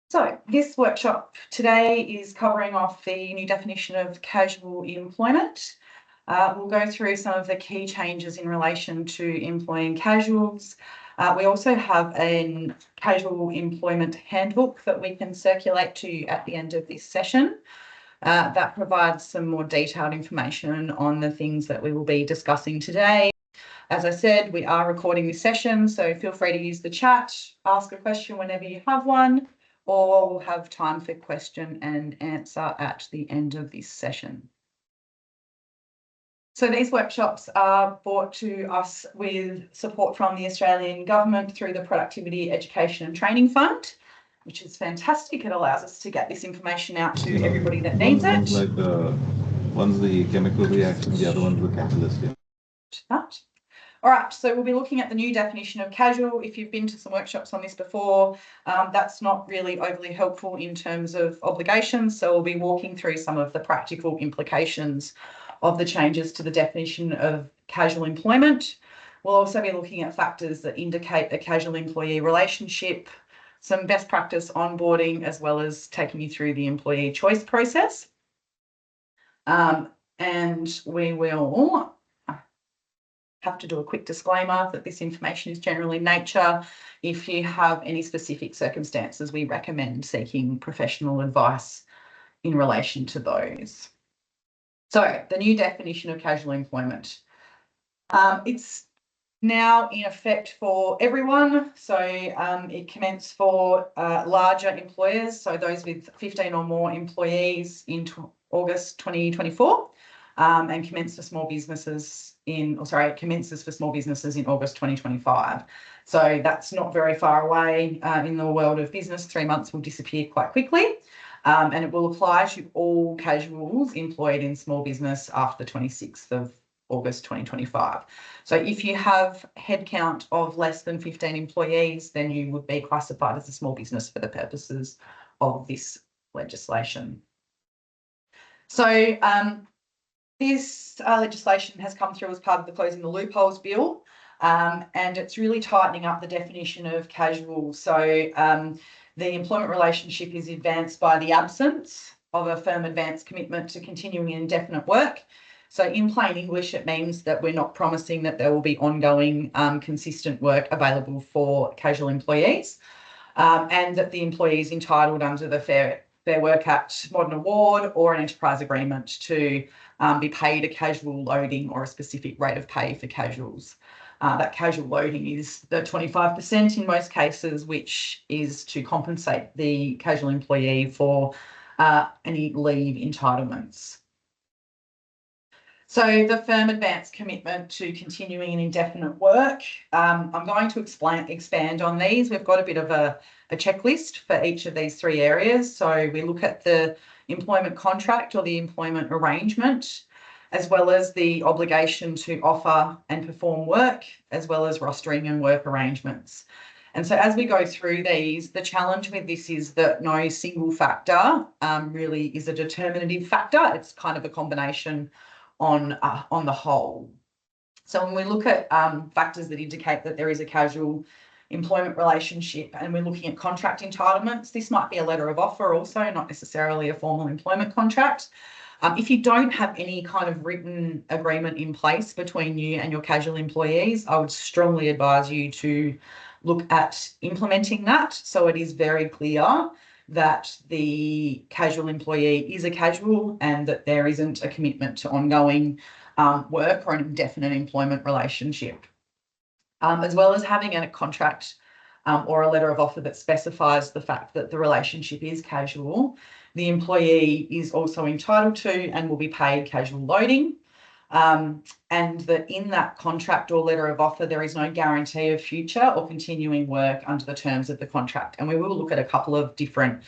So this workshop today is covering off the new definition of casual employment. We'll go through some of the key changes in relation to employing casuals. We also have a casual employment handbook that we can circulate to you at the end of this session. That provides some more detailed information on the things that we will be discussing today. As I said, we are recording this session, so feel free to use the chat, ask a question whenever you have one, or we'll have time for question and answer at the end of this session. So these workshops are brought to us with support from the Australian Government through the Productivity Education and Training Fund, which is fantastic. It allows us to get this information out to everybody that needs it. One's the chemical reaction, the other one's the catalyst. That. All right, so we'll be looking at the new definition of casual. If you've been to some workshops on this before, that's not really overly helpful in terms of obligations. So we'll be walking through some of the practical implications of the changes to the definition of casual employment. We'll also be looking at factors that indicate a casual employee relationship, some best practice onboarding, as well as taking you through the employee choice process. And we will have to do a quick disclaimer that this information is general in nature. If you have any specific circumstances, we recommend seeking professional advice in relation to those. So the new definition of casual employment. It's now in effect for everyone. So it commenced for larger employers, so those with 15 or more employees in August 2024, and commenced for small businesses commences for small businesses in August 2025. So that's not very far away in the world of business. 3 months will disappear quite quickly. And it will apply to all casuals employed in small business after the 26th of August 2025. So if you have headcount of less than 15 employees, then you would be classified as a small business for the purposes of this legislation. So this legislation has come through as part of the Closing the Loopholes bill, and it's really tightening up the definition of casual. So the employment relationship is advanced by the absence of a firm advance commitment to continuing indefinite work. So in plain English, it means that we're not promising that there will be ongoing consistent work available for casual employees, and that the employee is entitled under the Fair Work Act Modern Award or an enterprise agreement to be paid a casual loading or a specific rate of pay for casuals. That casual loading is the 25% in most cases, which is to compensate the casual employee for any leave entitlements. So the firm advance commitment to continuing an indefinite work, I'm going to expand on these. We've got a bit of a checklist for each of these 3 areas. So we look at the employment contract or the employment arrangement, as well as the obligation to offer and perform work, as well as rostering and work arrangements. And so as we go through these, the challenge with this is that no single factor really is a determinative factor. It's kind of a combination on the whole. So when we look at factors that indicate that there is a casual employment relationship and we're looking at contract entitlements, this might be a letter of offer also, not necessarily a formal employment contract. If you don't have any kind of written agreement in place between you and your casual employees, I would strongly advise you to look at implementing that so it is very clear that the casual employee is a casual and that there isn't a commitment to ongoing work or an indefinite employment relationship. As well as having a contract or a letter of offer that specifies the fact that the relationship is casual, the employee is also entitled to and will be paid casual loading. And that in that contract or letter of offer, there is no guarantee of future or continuing work under the terms of the contract. And we will look at a couple of different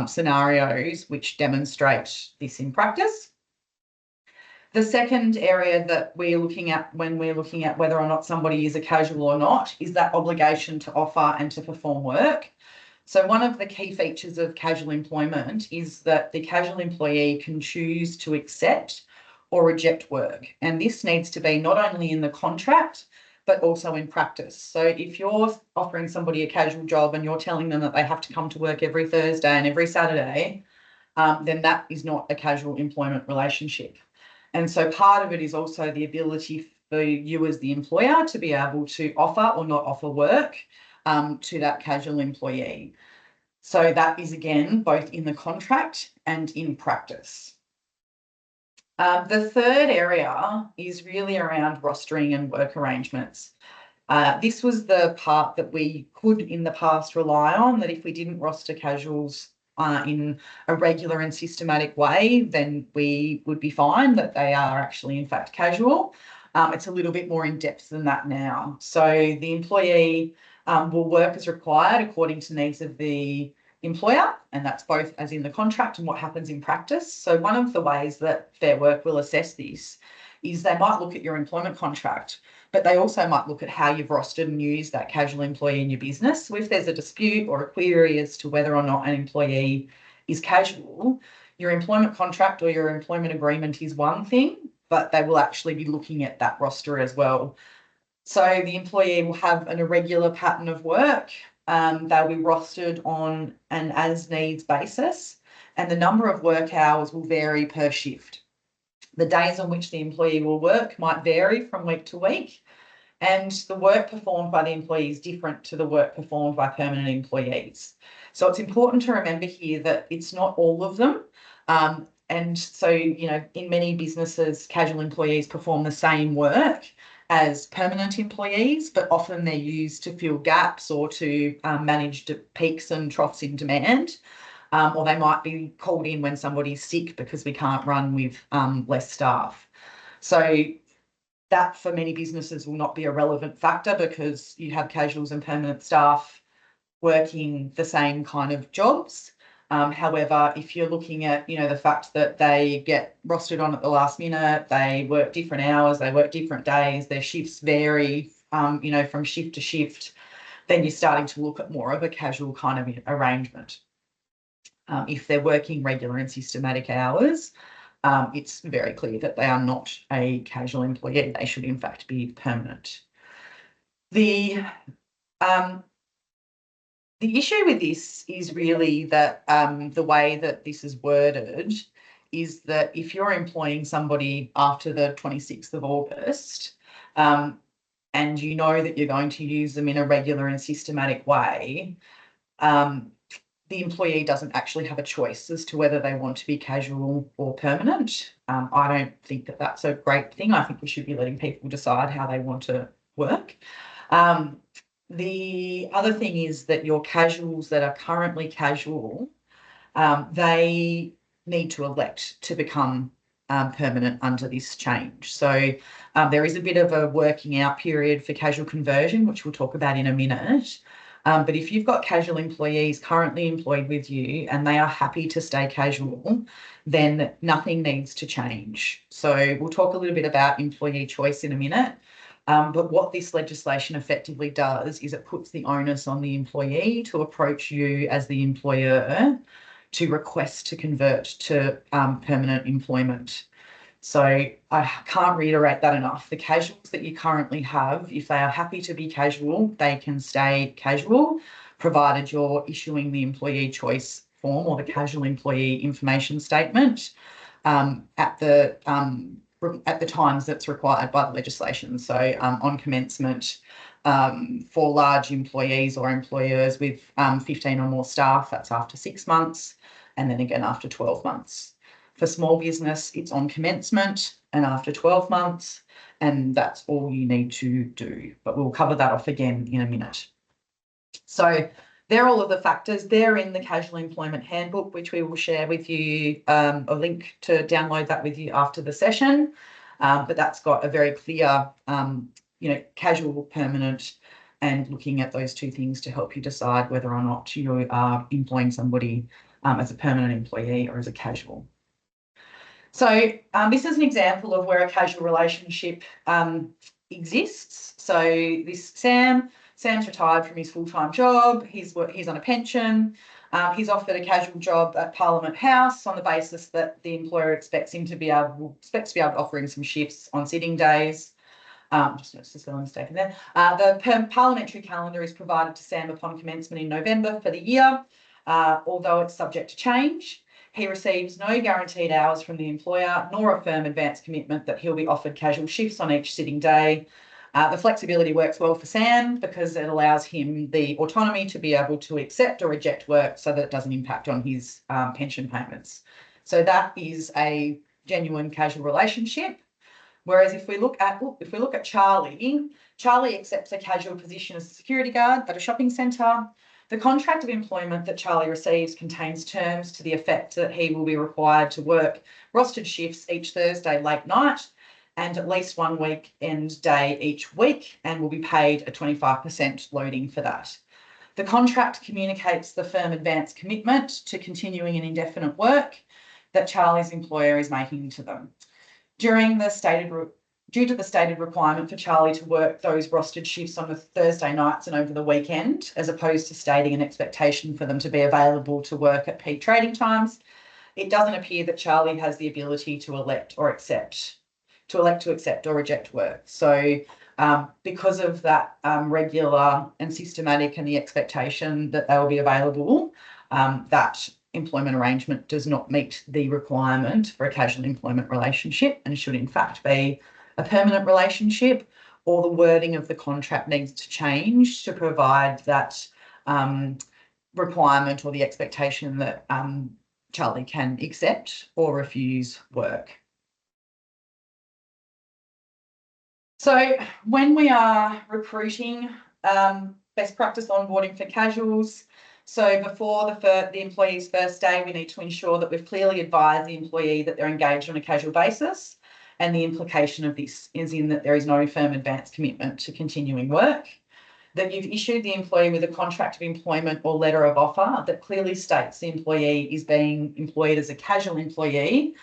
scenarios which demonstrate this in practice. The second area that we're looking at when we're looking at whether or not somebody is a casual or not is that obligation to offer and to perform work. So one of the key features of casual employment is that the casual employee can choose to accept or reject work. And this needs to be not only in the contract, but also in practice. So if you're offering somebody a casual job and you're telling them that they have to come to work every Thursday and every Saturday, then that is not a casual employment relationship. And so part of it is also the ability for you as the employer to be able to offer or not offer work to that casual employee. So that is, again, both in the contract and in practice. The third area is really around rostering and work arrangements. This was the part that we could in the past rely on, that if we didn't roster casuals in a regular and systematic way, then we would be fine that they are actually in fact casual. It's a little bit more in depth than that now. So the employee will work as required according to needs of the employer, and that's both as in the contract and what happens in practice. So one of the ways that Fair Work will assess this is they might look at your employment contract, but they also might look at how you've rostered and used that casual employee in your business. So if there's a dispute or a query as to whether or not an employee is casual, your employment contract or your employment agreement is one thing, but they will actually be looking at that roster as well. So the employee will have an irregular pattern of work. They'll be rostered on an as needs basis, and the number of work hours will vary per shift. The days on which the employee will work might vary from week to week, and the work performed by the employee is different to the work performed by permanent employees. So it's important to remember here that it's not all of them. And so, in many businesses, casual employees perform the same work as permanent employees, but often they're used to fill gaps or to manage peaks and troughs in demand. Or they might be called in when somebody's sick because we can't run with less staff. So that for many businesses will not be a relevant factor because you have casuals and permanent staff working the same kind of jobs. However, if you're looking at, the fact that they get rostered on at the last minute, they work different hours, they work different days, their shifts vary, from shift to shift, then you're starting to look at more of a casual kind of arrangement. If they're working regular and systematic hours, it's very clear that they are not a casual employee. They should in fact be permanent. The issue with this is really that the way that this is worded is that if you're employing somebody after the 26th of August, and you know that you're going to use them in a regular and systematic way, the employee doesn't actually have a choice as to whether they want to be casual or permanent. I don't think that that's a great thing. I think we should be letting people decide how they want to work. The other thing is that your casuals that are currently casual, they need to elect to become permanent under this change. So there is a bit of a working out period for casual conversion, which we'll talk about in a minute. But if you've got casual employees currently employed with you and they are happy to stay casual, then nothing needs to change. So we'll talk a little bit about employee choice in a minute. But what this legislation effectively does is it puts the onus on the employee to approach you as the employer to request to convert to permanent employment. So I can't reiterate that enough. The casuals that you currently have, if they are happy to be casual, they can stay casual, provided you're issuing the employee choice form or the casual employee information statement at the times that's required by the legislation. So on commencement, for large employees or employers with 15 or more staff, that's after 6 months, and then again after 12 months. For small business, it's on commencement and after 12 months, and that's all you need to do. But we'll cover that off again in a minute. So they're all of the factors. They're in the Casual Employment Handbook, which we will share with you, a link to download that with you after the session. But that's got a very clear, casual, permanent, and looking at those two things to help you decide whether or not you are employing somebody as a permanent employee or as a casual. So this is an example of where a casual relationship exists. So this Sam's retired from his full-time job. He's on a pension. He's offered a casual job at Parliament House on the basis that the employer expects to be able to offer him some shifts on sitting days. Just noticed a spelling mistake in there. The parliamentary calendar is provided to Sam upon commencement in November for the year, although it's subject to change. He receives no guaranteed hours from the employer, nor a firm advance commitment that he'll be offered casual shifts on each sitting day. The flexibility works well for Sam because it allows him the autonomy to be able to accept or reject work so that it doesn't impact on his pension payments. So that is a genuine casual relationship. Whereas if we look at Charlie, Charlie accepts a casual position as a security guard at a shopping centre. The contract of employment that Charlie receives contains terms to the effect that he will be required to work rostered shifts each Thursday late night and at least one weekend day each week, and will be paid a 25% loading for that. The contract communicates the firm advance commitment to continuing an indefinite work that Charlie's employer is making to them. Due to the stated requirement for Charlie to work those rostered shifts on the Thursday nights and over the weekend, as opposed to stating an expectation for them to be available to work at peak trading times, it doesn't appear that Charlie has the ability to elect to accept or reject work. So because of that regular and systematic and the expectation that they will be available, that employment arrangement does not meet the requirement for a casual employment relationship and should in fact be a permanent relationship, or the wording of the contract needs to change to provide that requirement or the expectation that Charlie can accept or refuse work. So when we are recruiting, best practice onboarding for casuals. So before the employee's first day, we need to ensure that we've clearly advised the employee that they're engaged on a casual basis. And the implication of this is in that there is no firm advance commitment to continuing work, that you've issued the employee with a contract of employment or letter of offer that clearly states the employee is being employed as a casual employee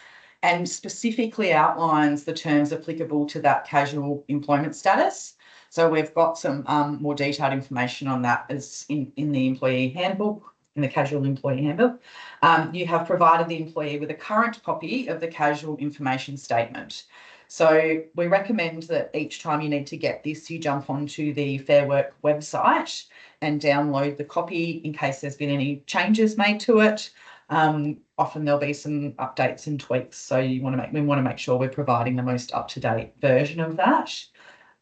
and specifically outlines the terms applicable to that casual employment status. So we've got some more detailed information on that as in the employee handbook, in the casual employee handbook. You have provided the employee with a current copy of the casual information statement. So we recommend that each time you need to get this, you jump onto the Fair Work website and download the copy in case there's been any changes made to it. Often there'll be some updates and tweaks, so we want to make sure we're providing the most up-to-date version of that.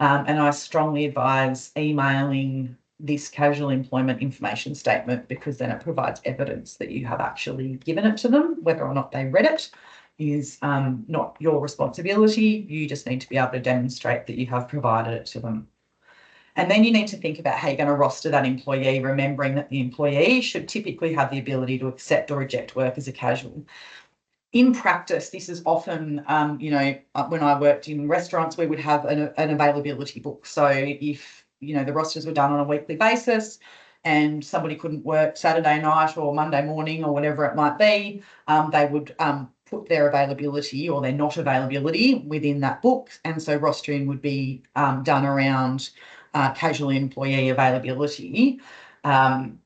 And I strongly advise emailing this casual employment information statement, because then it provides evidence that you have actually given it to them. Whether or not they read it is not your responsibility. You just need to be able to demonstrate that you have provided it to them. And then you need to think about how you're going to roster that employee, remembering that the employee should typically have the ability to accept or reject work as a casual. In practice, this is often, when I worked in restaurants, we would have an availability book. So if, the rosters were done on a weekly basis and somebody couldn't work Saturday night or Monday morning or whatever it might be, they would put their availability or their not availability within that book. And so rostering would be done around casual employee availability,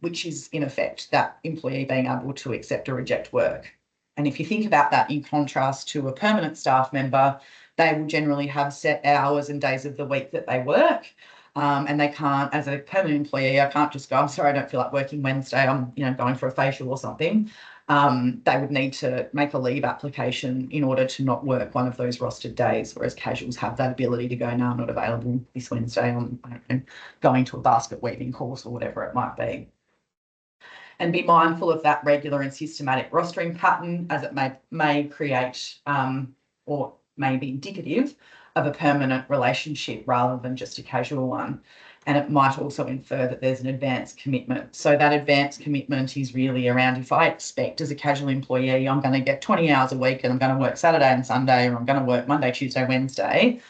which is in effect that employee being able to accept or reject work. And if you think about that in contrast to a permanent staff member, they will generally have set hours and days of the week that they work. And they can't, as a permanent employee, I can't just go, I'm sorry, I don't feel like working Wednesday, I'm going for a facial or something. They would need to make a leave application in order to not work one of those rostered days, whereas casuals have that ability to go, no, I'm not available this Wednesday, I'm going to a basket weaving course or whatever it might be. And be mindful of that regular and systematic rostering pattern, as it may create or may be indicative of a permanent relationship rather than just a casual one. And it might also infer that there's an advance commitment. So that advance commitment is really around, if I expect as a casual employee, I'm going to get 20 hours a week and I'm going to work Saturday and Sunday, or I'm going to work Monday, Tuesday, Wednesday,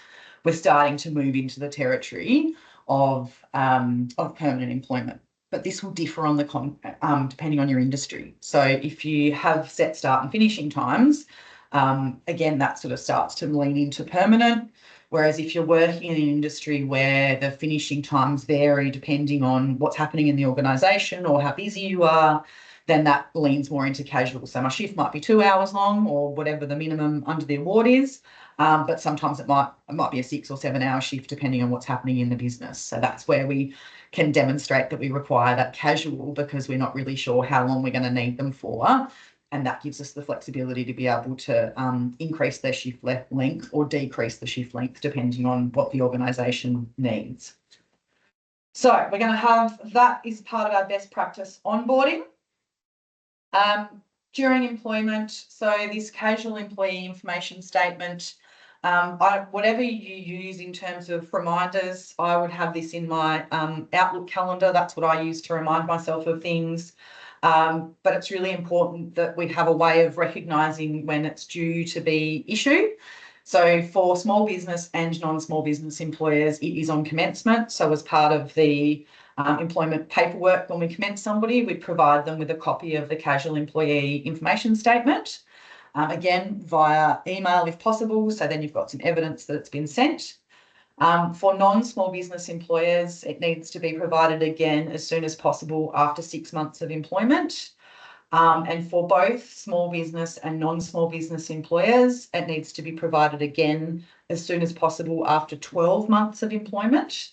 we're starting to move into the territory of permanent employment. But this will differ on depending on your industry. So if you have set start and finishing times, again, that sort of starts to lean into permanent. Whereas if you're working in an industry where the finishing times vary depending on what's happening in the organisation or how busy you are, then that leans more into casual. So my shift might be 2 hours long or whatever the minimum under the award is. But sometimes it might be a 6 or 7 hour shift depending on what's happening in the business. So that's where we can demonstrate that we require that casual because we're not really sure how long we're going to need them for. And that gives us the flexibility to be able to increase their shift length or decrease the shift length depending on what the organisation needs. So we're going to have that is part of our best practice onboarding. During employment, so this casual employee information statement, whatever you use in terms of reminders, I would have this in my Outlook calendar. That's what I use to remind myself of things. But it's really important that we have a way of recognising when it's due to be issued. So for small business and non-small business employers, it is on commencement. So as part of the employment paperwork, when we commence somebody, we provide them with a copy of the casual employee information statement, again, via email if possible. So then you've got some evidence that it's been sent. For non-small business employers, it needs to be provided again as soon as possible after 6 months of employment. And for both small business and non-small business employers, it needs to be provided again as soon as possible after 12 months of employment.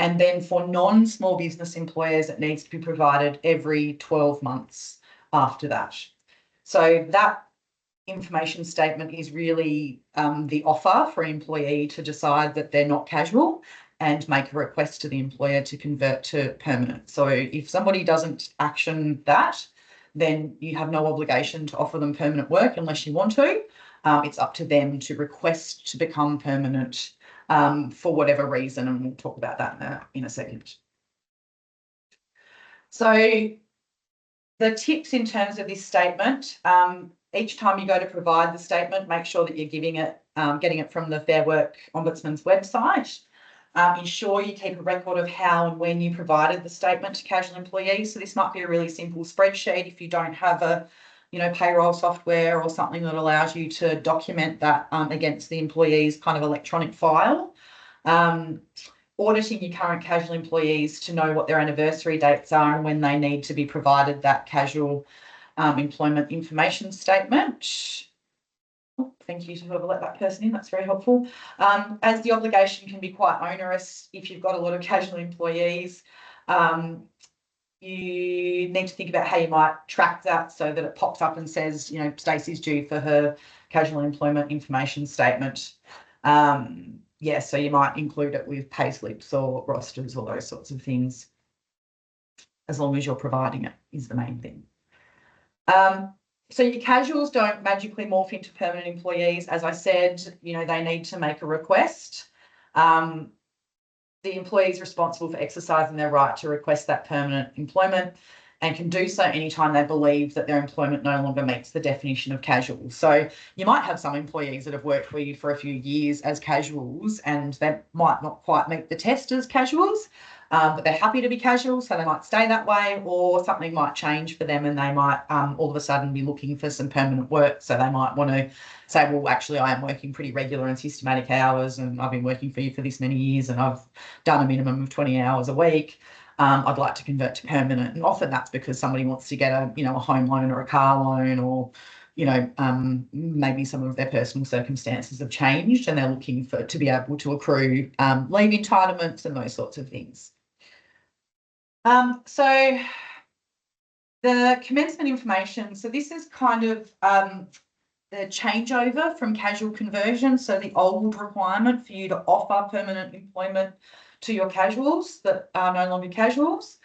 And then for non-small business employers, it needs to be provided every 12 months after that. So that information statement is really the offer for an employee to decide that they're not casual and make a request to the employer to convert to permanent. So if somebody doesn't action that, then you have no obligation to offer them permanent work unless you want to. It's up to them to request to become permanent for whatever reason, and we'll talk about that in a second. So the tips in terms of this statement, each time you go to provide the statement, make sure that you're getting it from the Fair Work Ombudsman's website. Ensure you keep a record of how and when you provided the statement to casual employees. So this might be a really simple spreadsheet if you don't have a, payroll software or something that allows you to document that against the employee's kind of electronic file. Auditing your current casual employees to know what their anniversary dates are and when they need to be provided that casual employment information statement. Thank you to whoever let that person in, that's very helpful. As the obligation can be quite onerous if you've got a lot of casual employees, you need to think about how you might track that so that it pops up and says, Stacey's due for her casual employment information statement. So you might include it with pay slips or rosters or those sorts of things, as long as you're providing it is the main thing. So your casuals don't magically morph into permanent employees. As I said, they need to make a request. The employee is responsible for exercising their right to request that permanent employment and can do so anytime they believe that their employment no longer meets the definition of casual. So you might have some employees that have worked for you for a few years as casuals and they might not quite meet the test as casuals, but they're happy to be casual, so they might stay that way, or something might change for them and they might all of a sudden be looking for some permanent work. So they might want to say, well, actually, I am working pretty regular and systematic hours and I've been working for you for this many years and I've done a minimum of 20 hours a week. I'd like to convert to permanent. And often that's because somebody wants to get a home loan or a car loan, or, maybe some of their personal circumstances have changed and they're looking to be able to accrue leave entitlements and those sorts of things. So the commencement information, so this is kind of the changeover from casual conversion. So the old requirement for you to offer permanent employment to your casuals that are no longer casuals.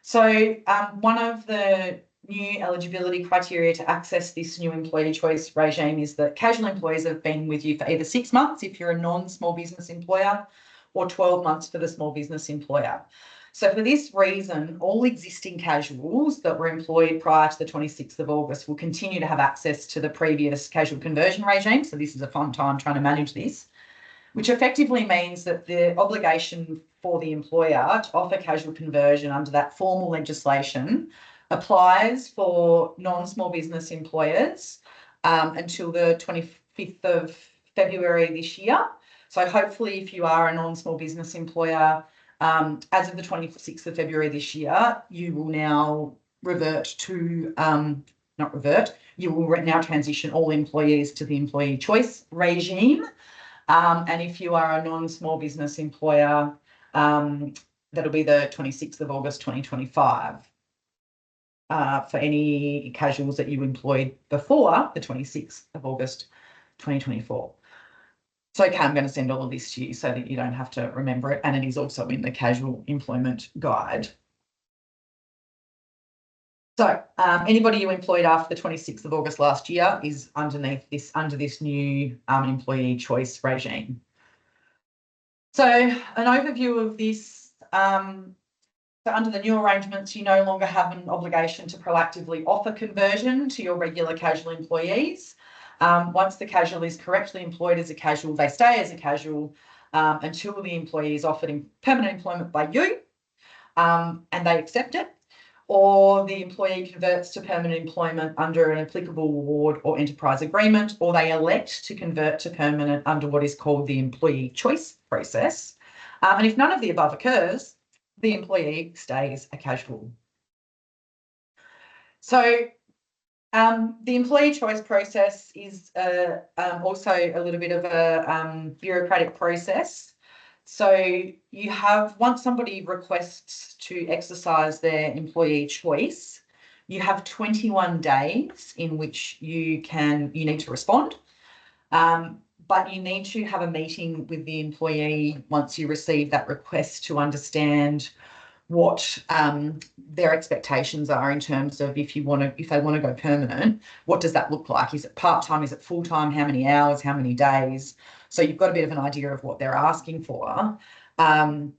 So one of the new eligibility criteria to access this new employee choice regime is that casual employees have been with you for either 6 months if you're a non-small business employer, or 12 months for the small business employer. So for this reason, all existing casuals that were employed prior to the 26th of August will continue to have access to the previous casual conversion regime. So this is a fun time trying to manage this, which effectively means that the obligation for the employer to offer casual conversion under that formal legislation applies for non-small business employers until the 25th of February this year. So hopefully if you are a non-small business employer, as of the 26th of February this year, you will now revert to, not revert, you will now transition all employees to the employee choice regime. And if you are a non-small business employer, that'll be the 26th of August 2025. For any casuals that you employed before the 26th of August 2024. So, okay, I'm going to send all of this to you so that you don't have to remember it. And it is also in the casual employment guide. So anybody you employed after the 26th of August last year is under this new employee choice regime. So an overview of this, so under the new arrangements, you no longer have an obligation to proactively offer conversion to your regular casual employees. Once the casual is correctly employed as a casual, they stay as a casual until the employee is offered permanent employment by you and they accept it, or the employee converts to permanent employment under an applicable award or enterprise agreement, or they elect to convert to permanent under what is called the employee choice process. And if none of the above occurs, the employee stays a casual. So the employee choice process is also a little bit of a bureaucratic process. So you have, once somebody requests to exercise their employee choice, you have 21 days in which you need to respond. But you need to have a meeting with the employee once you receive that request to understand what their expectations are in terms of if they want to go permanent, what does that look like? Is it part-time? Is it full-time? How many hours? How many days? So you've got a bit of an idea of what they're asking for. And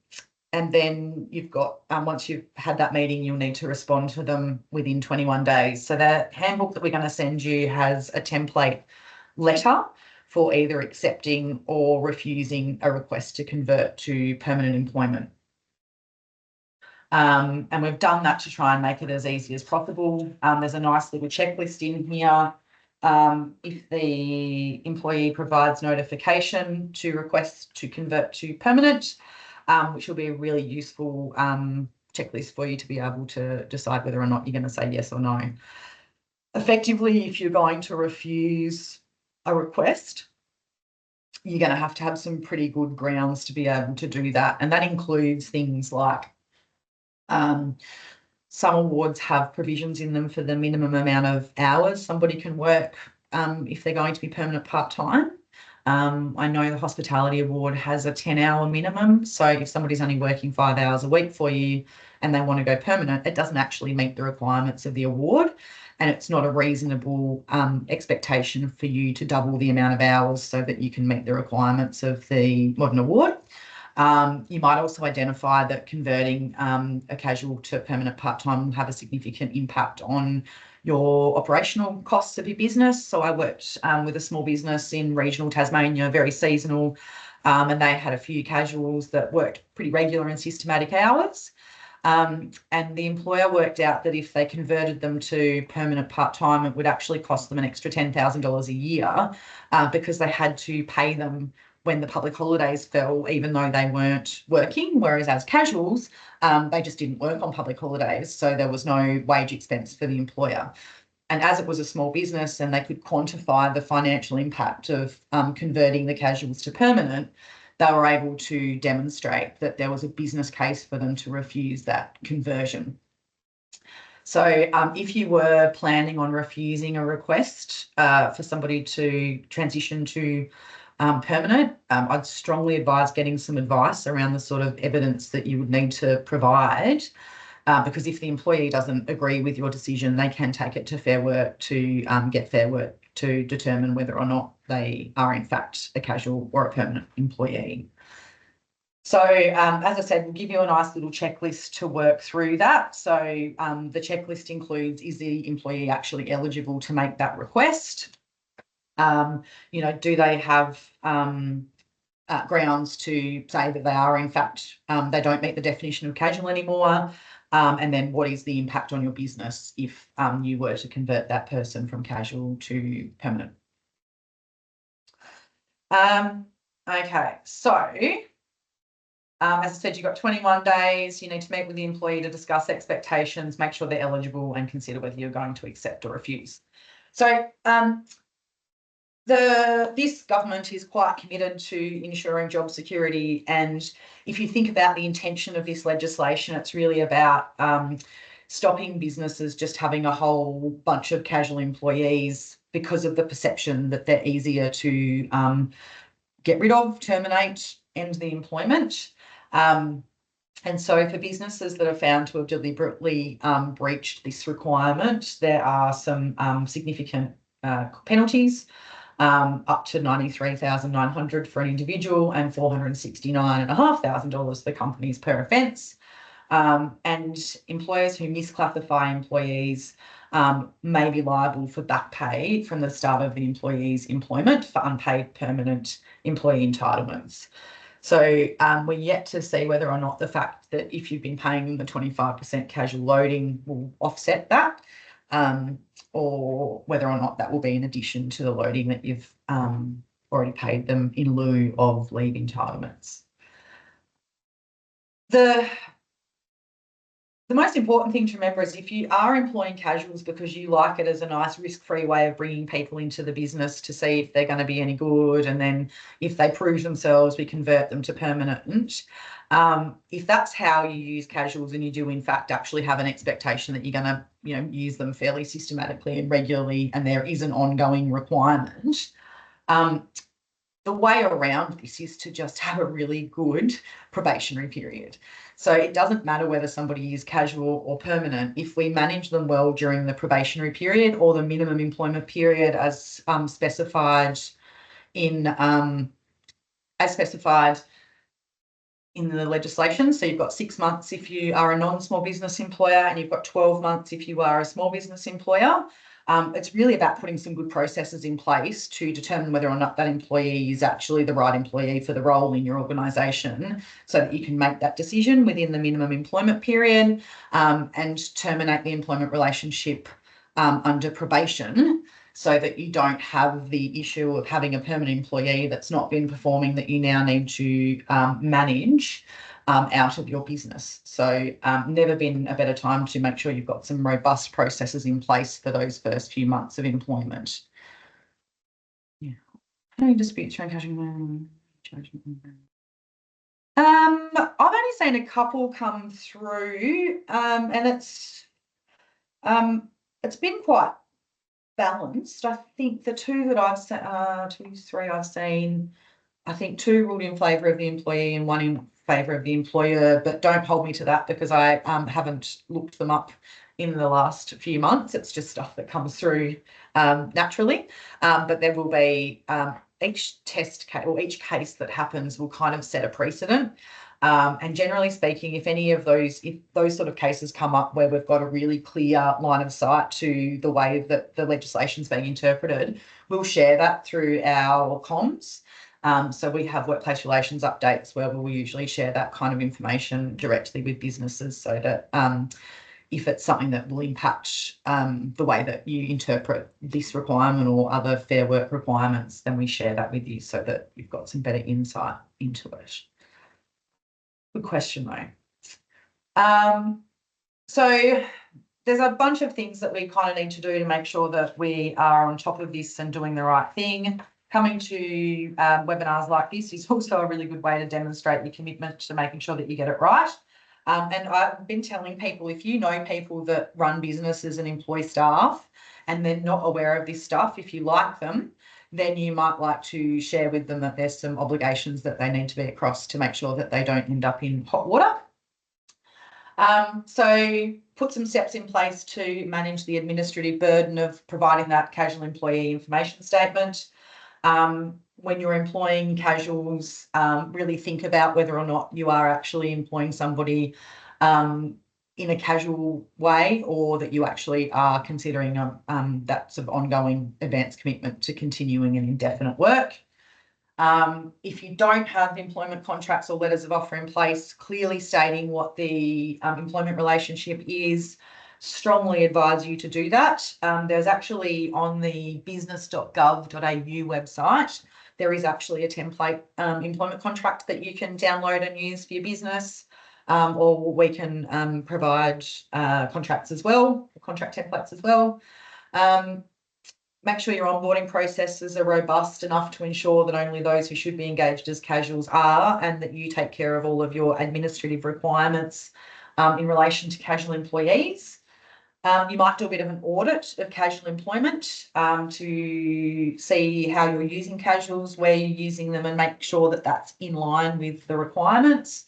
then you've got, once you've had that meeting, you'll need to respond to them within 21 days. So the handbook that we're going to send you has a template letter for either accepting or refusing a request to convert to permanent employment. And we've done that to try and make it as easy as possible. There's a nice little checklist in here. If the employee provides notification to request to convert to permanent, which will be a really useful checklist for you to be able to decide whether or not you're going to say yes or no. Effectively, if you're going to refuse a request, you're going to have some pretty good grounds to be able to do that. And that includes things like some awards have provisions in them for the minimum amount of hours somebody can work if they're going to be permanent part-time. I know the Hospitality Award has a 10-hour minimum. So if somebody's only working 5 hours a week for you and they want to go permanent, it doesn't actually meet the requirements of the award. And it's not a reasonable expectation for you to double the amount of hours so that you can meet the requirements of the modern award. You might also identify that converting a casual to permanent part-time will have a significant impact on your operational costs of your business. So I worked with a small business in regional Tasmania, very seasonal, and they had a few casuals that worked pretty regular and systematic hours. And the employer worked out that if they converted them to permanent part-time, it would actually cost them an extra $10,000 a year because they had to pay them when the public holidays fell, even though they weren't working, whereas as casuals, they just didn't work on public holidays. So there was no wage expense for the employer. And as it was a small business and they could quantify the financial impact of converting the casuals to permanent, they were able to demonstrate that there was a business case for them to refuse that conversion. So if you were planning on refusing a request for somebody to transition to permanent, I'd strongly advise getting some advice around the sort of evidence that you would need to provide, because if the employee doesn't agree with your decision, they can take it to Fair Work to get Fair Work to determine whether or not they are in fact a casual or a permanent employee. So as I said, we'll give you a nice little checklist to work through that. So the checklist includes, is the employee actually eligible to make that request? Do they have grounds to say that they are in fact, they don't meet the definition of casual anymore? And then what is the impact on your business if you were to convert that person from casual to permanent? Okay, so As I said, you've got 21 days. You need to meet with the employee to discuss expectations, make sure they're eligible, and consider whether you're going to accept or refuse. So this government is quite committed to ensuring job security, and if you think about the intention of this legislation, it's really about stopping businesses just having a whole bunch of casual employees because of the perception that they're easier to get rid of, terminate, end the employment. And so for businesses that are found to have deliberately breached this requirement, there are some significant penalties, up to $93,900 for an individual and $469,500 for companies per offence. And employers who misclassify employees may be liable for back pay from the start of the employee's employment for unpaid permanent employee entitlements. So we're yet to see whether or not the fact that if you've been paying them the 25% casual loading will offset that, or whether or not that will be in addition to the loading that you've already paid them in lieu of leave entitlements. The most important thing to remember is if you are employing casuals because you like it as a nice risk-free way of bringing people into the business to see if they're going to be any good, and then if they prove themselves, we convert them to permanent. If that's how you use casuals and you do in fact actually have an expectation that you're going to, use them fairly systematically and regularly, and there is an ongoing requirement, the way around this is to just have a really good probationary period. So it doesn't matter whether somebody is casual or permanent. If we manage them well during the probationary period or the minimum employment period as specified in the legislation. So you've got 6 months if you are a non-small business employer, and you've got 12 months if you are a small business employer. It's really about putting some good processes in place to determine whether or not that employee is actually the right employee for the role in your organisation, so that you can make that decision within the minimum employment period and terminate the employment relationship under probation, so that you don't have the issue of having a permanent employee that's not been performing that you now need to manage out of your business. So never been a better time to make sure you've got some robust processes in place for those first few months of employment. Yeah. Any disputes around cashing? I've only seen a couple come through, and it's been quite balanced. I think the two that I've seen, I've seen, I think 2 ruled in favour of the employee and 1 in favour of the employer, but don't hold me to that because I haven't looked them up in the last few months. It's just stuff that comes through naturally, but there will be each test case or each case that happens will kind of set a precedent. And generally speaking, if those sort of cases come up where we've got a really clear line of sight to the way that the legislation's being interpreted, we'll share that through our comms. So we have workplace relations updates where we'll usually share that kind of information directly with businesses, so that if it's something that will impact the way that you interpret this requirement or other Fair Work requirements, then we share that with you so that you've got some better insight into it. Good question though. So there's a bunch of things that we kind of need to do to make sure that we are on top of this and doing the right thing. Coming to webinars like this is also a really good way to demonstrate your commitment to making sure that you get it right. And I've been telling people, if you know people that run businesses and employ staff and they're not aware of this stuff, if you like them, then you might like to share with them that there's some obligations that they need to be across to make sure that they don't end up in hot water. So put some steps in place to manage the administrative burden of providing that casual employee information statement. When you're employing casuals, really think about whether or not you are actually employing somebody in a casual way, or that you actually are considering that sort of ongoing advanced commitment to continuing and indefinite work. If you don't have employment contracts or letters of offer in place, clearly stating what the employment relationship is, strongly advise you to do that. There's actually on the business.gov.au website, there is actually a template employment contract that you can download and use for your business, or we can provide contracts as well, contract templates as well. Make sure your onboarding processes are robust enough to ensure that only those who should be engaged as casuals are, and that you take care of all of your administrative requirements in relation to casual employees. You might do a bit of an audit of casual employment to see how you're using casuals, where you're using them, and make sure that that's in line with the requirements.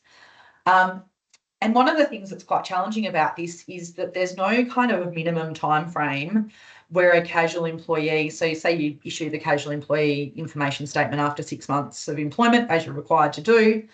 And one of the things that's quite challenging about this is that there's no kind of a minimum time frame where a casual employee, so say you issue the casual employee information statement after 6 months of employment, as you're required to do,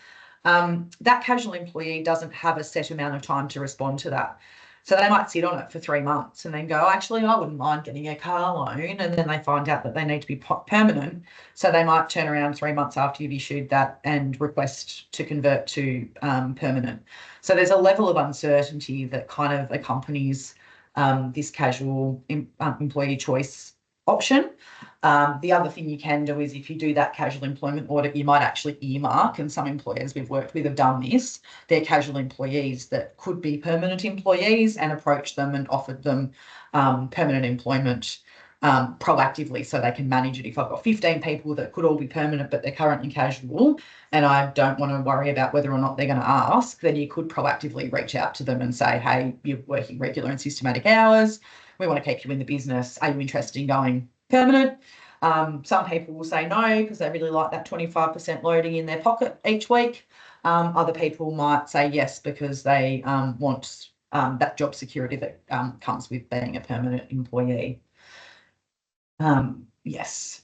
that casual employee doesn't have a set amount of time to respond to that. So they might sit on it for 3 months and then go, actually, I wouldn't mind getting a car loan. And then they find out that they need to be permanent. So they might turn around 3 months after you've issued that and request to convert to permanent. So there's a level of uncertainty that kind of accompanies this casual employee choice option. The other thing you can do is if you do that casual employment audit, you might actually earmark, and some employers we've worked with have done this, they're casual employees that could be permanent employees, and approach them and offered them permanent employment proactively so they can manage it. If I've got 15 people that could all be permanent but they're currently casual and I don't want to worry about whether or not they're going to ask, then you could proactively reach out to them and say, hey, you're working regular and systematic hours, we want to keep you in the business, are you interested in going permanent? Some people will say no because they really like that 25% loading in their pocket each week. Other people might say yes because they want that job security that comes with being a permanent employee. Yes.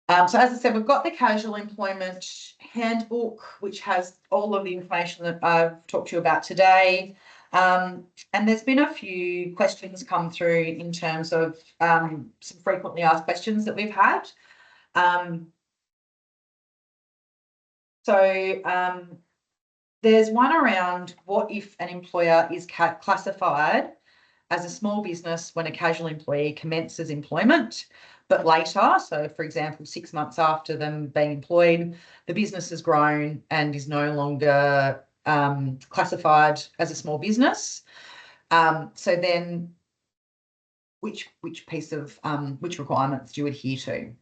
So as I said, we've got the casual employment handbook, which has all of the information that I've talked to you about today. And there's been a few questions come through in terms of some frequently asked questions that we've had. There's one around what if an employer is classified as a small business when a casual employee commences employment, but later, so for example, 6 months after them being employed, the business has grown and is no longer classified as a small business. So then which requirements do you adhere to?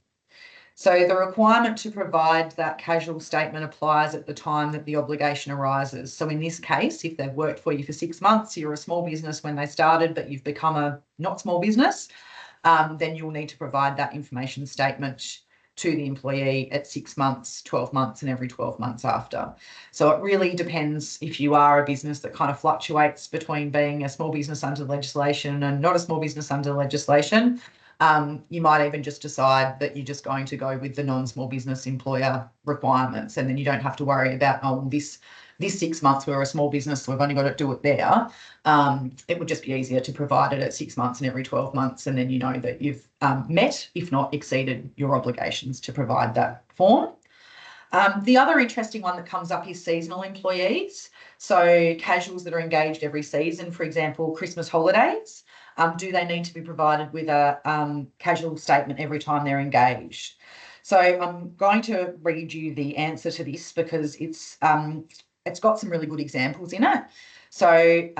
So the requirement to provide that casual statement applies at the time that the obligation arises. So in this case, if they've worked for you for 6 months, you're a small business when they started, but you've become a not small business, then you'll need to provide that information statement to the employee at 6 months, 12 months, and every 12 months after. So it really depends if you are a business that kind of fluctuates between being a small business under legislation and not a small business under legislation. You might even just decide that you're just going to go with the non-small business employer requirements, and then you don't have to worry about, oh, this 6 months we're a small business, so we've only got to do it there. It would just be easier to provide it at 6 months and every 12 months, and then you know that you've met, if not exceeded, your obligations to provide that form. The other interesting one that comes up is seasonal employees. So casuals that are engaged every season, for example, Christmas holidays. Do they need to be provided with a casual statement every time they're engaged? So I'm going to read you the answer to this because it's got some really good examples in it. So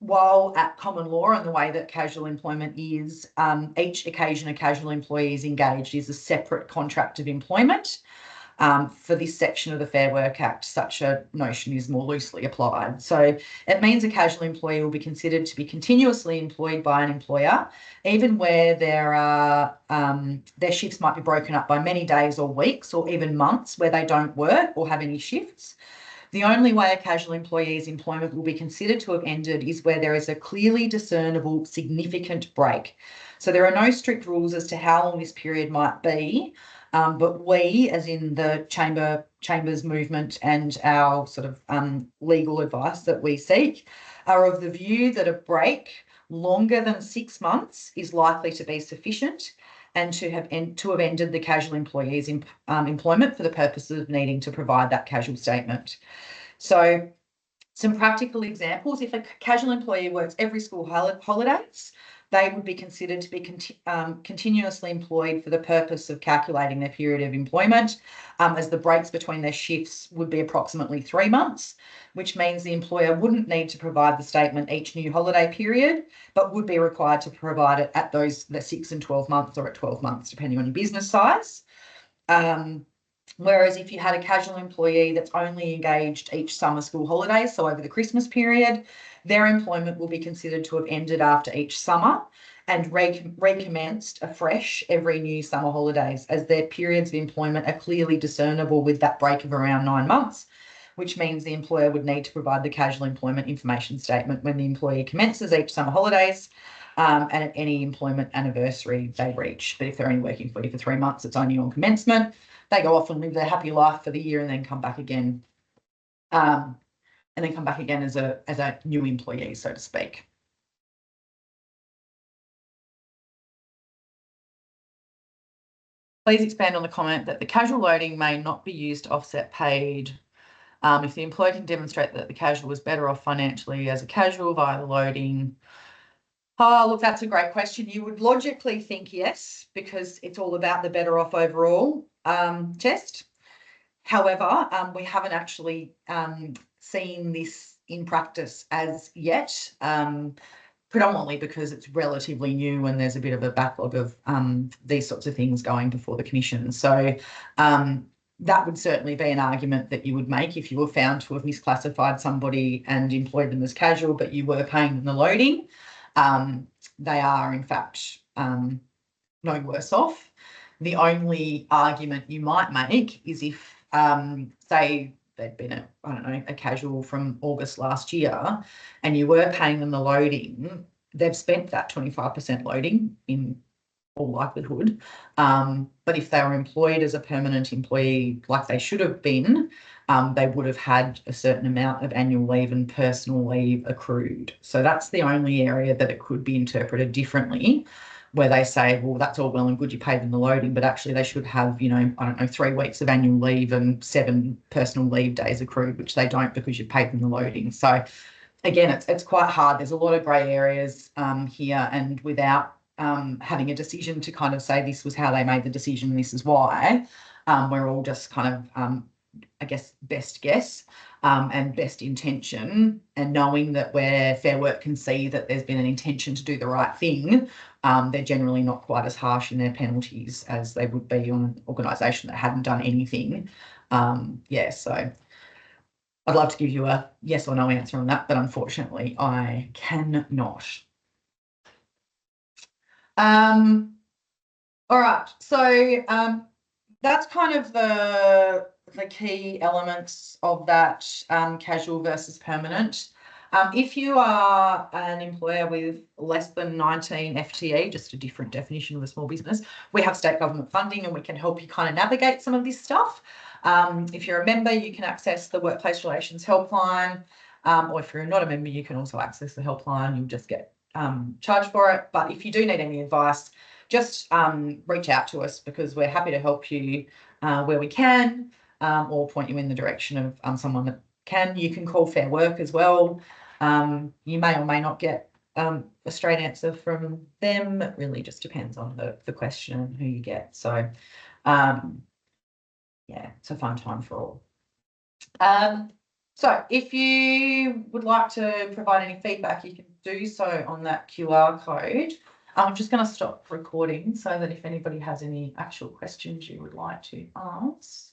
while at common law and the way that casual employment is, each occasion a casual employee is engaged is a separate contract of employment. For this section of the Fair Work Act, such a notion is more loosely applied. So it means a casual employee will be considered to be continuously employed by an employer, even where their shifts might be broken up by many days or weeks or even months where they don't work or have any shifts. The only way a casual employee's employment will be considered to have ended is where there is a clearly discernible significant break. So there are no strict rules as to how long this period might be, but we, as in the Chamber's movement and our sort of legal advice that we seek, are of the view that a break longer than 6 months is likely to be sufficient and to have ended the casual employee's employment for the purpose of needing to provide that casual statement. So some practical examples: if a casual employee works every school holidays, they would be considered to be continuously employed for the purpose of calculating their period of employment, as the breaks between their shifts would be approximately 3 months, which means the employer wouldn't need to provide the statement each new holiday period, but would be required to provide it at the 6 and 12 months or at 12 months, depending on your business size. Whereas if you had a casual employee that's only engaged each summer school holidays, so over the Christmas period, their employment will be considered to have ended after each summer and recommenced afresh every new summer holidays, as their periods of employment are clearly discernible with that break of around 9 months, which means the employer would need to provide the casual employment information statement when the employee commences each summer holidays, and at any employment anniversary they reach. But if they're only working for you for 3 months, it's only on commencement. They go off and live their happy life for the year and then come back again, as a new employee, so to speak. Please expand on the comment that the casual loading may not be used to offset paid. If the employer can demonstrate that the casual was better off financially as a casual via the loading. Oh, look, that's a great question. You would logically think yes, because it's all about the better off overall test. However, we haven't actually seen this in practice as yet, predominantly because it's relatively new and there's a bit of a backlog of these sorts of things going before the Commission. So that would certainly be an argument that you would make if you were found to have misclassified somebody and employed them as casual, but you were paying them the loading. They are, in fact, no worse off. The only argument you might make is if, say, they'd been a casual from August last year and you were paying them the loading, they've spent that 25% loading in all likelihood. But if they were employed as a permanent employee like they should have been, they would have had a certain amount of annual leave and personal leave accrued. So that's the only area that it could be interpreted differently, where they say, well, that's all well and good, you paid them the loading, but actually they should have, 3 weeks of annual leave and 7 personal leave days accrued, which they don't because you paid them the loading. So again, it's quite hard. There's a lot of grey areas here, and without having a decision to kind of say this was how they made the decision, this is why, we're all just kind of, best guess and best intention, and knowing that where Fair Work can see that there's been an intention to do the right thing, they're generally not quite as harsh in their penalties as they would be on an organisation that hadn't done anything. So I'd love to give you a yes or no answer on that, but unfortunately I cannot. All right, so that's kind of the key elements of that casual versus permanent. If you are an employer with less than 19 FTE, just a different definition of a small business, we have state government funding and we can help you kind of navigate some of this stuff. If you're a member, you can access the Workplace Relations Helpline, or if you're not a member, you can also access the helpline. You'll just get charged for it. But if you do need any advice, just reach out to us, because we're happy to help you where we can, or point you in the direction of someone that can. You can call Fair Work as well. You may or may not get a straight answer from them. It really just depends on the question and who you get. So it's a fun time for all. So if you would like to provide any feedback, you can do so on that QR code. I'm just going to stop recording so that if anybody has any actual questions you would like to ask.